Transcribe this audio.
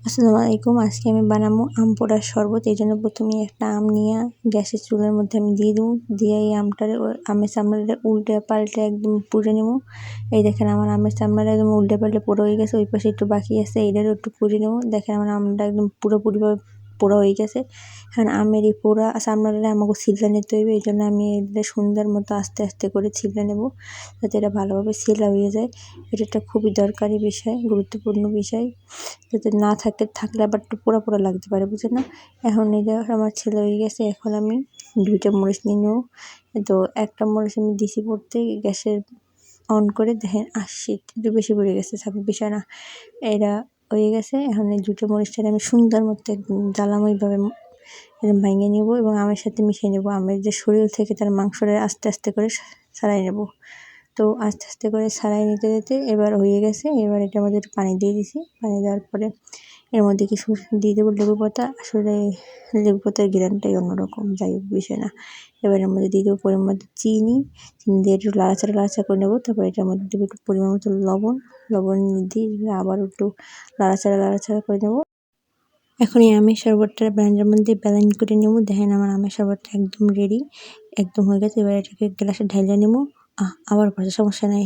আসসালামু আলাইকুম। আজকে আমি বানাবো আম পোড়ার শরবত। এইজন্য প্রথমে একটা আম নিয়ে গ্যাসের চুলার মধ্যে আমি দিয়ে দেবো। দিয়ে এই আমটারে আমের চামড়াটা উল্টে পাল্টে একদম পুড়ে নেবো। এই দেখেন আমার আমের চামড়াটা একদম উল্টে পাল্টে পোড়া হয়ে গেছে। ওই পাশে একটু বাকি আছে, এইটারও একটু পুড়ে নেবো। দেখেন আমার আমটা একদম পুরোপুরিভাবে পোড়া হয়ে গেছে। এখন আমের এই পোড়া চামড়াটা আমাকে ছিলতে নিতে হইবে। এই জন্য আমি এটা সুন্দর মতো আস্তে আস্তে করে ছিলতে নেবো, যাতে এটা ভালোভাবে ছিলা হয়ে যায়। এটা একটা খুবই দরকারি বিষয়, গুরুত্বপূর্ণ বিষয়। যাতে না থাকলে আবার একটু পোড়া পোড়া লাগতে পারে, বুঝেন না? এখন এটা আমার ছেলে হয়ে গেছে। এখন আমি 2টা মরিচ নিয়ে নেবো। তো একটা মরিচ আমি দিছি পড়তে, গ্যাসের অন করে দেখেন আসছি একটু বেশি পড়ে গেছে, বিষয় না, এটা হয়ে গেছে। এখন এই 2টা মরিচটা আমি সুন্দর মতো জ্বালাময়ভাবে ভেঙে নেবো এবং আমের সাথে মিশিয়ে নেবো। আমের যে শরীর থেকে তার মাংসটা আস্তে আস্তে করে ছাড়াই নেবো। তো আস্তে আস্তে করে ছাড়াই নিতে যেতে এবার হয়ে গেছে। এবার এটার মধ্যে একটু পানি দিয়ে দিছি। পানি দেওয়ার পরে এর মধ্যে কিছু দিয়ে দেবো লেবু পাতা। আসলে লেবু পাতার ঘ্রাণটাই অন্যরকম, যাই হোক বিষয় না। এবার এর মধ্যে দিয়ে দেবো পরিমাণ মতো চিনি দিয়ে একটু লাড়াচাড়া করে নেবো। তারপর এটার মধ্যে দেবো একটু পরিমাণ মতো লবণ দিয়ে আবার একটু লাড়াচাড়া করে নেবো। এখন এই আমের শরবতটা ব্লেন্ডারের মধ্যে ব্লেন্ড করে নেবো। দেখেন আমার আমের শরবতটা একদম রেডি, একদম হয়ে গেছে। এবার এটাকে গ্লাসে ঢেলে নেবো। আবার সমস্যা নাই।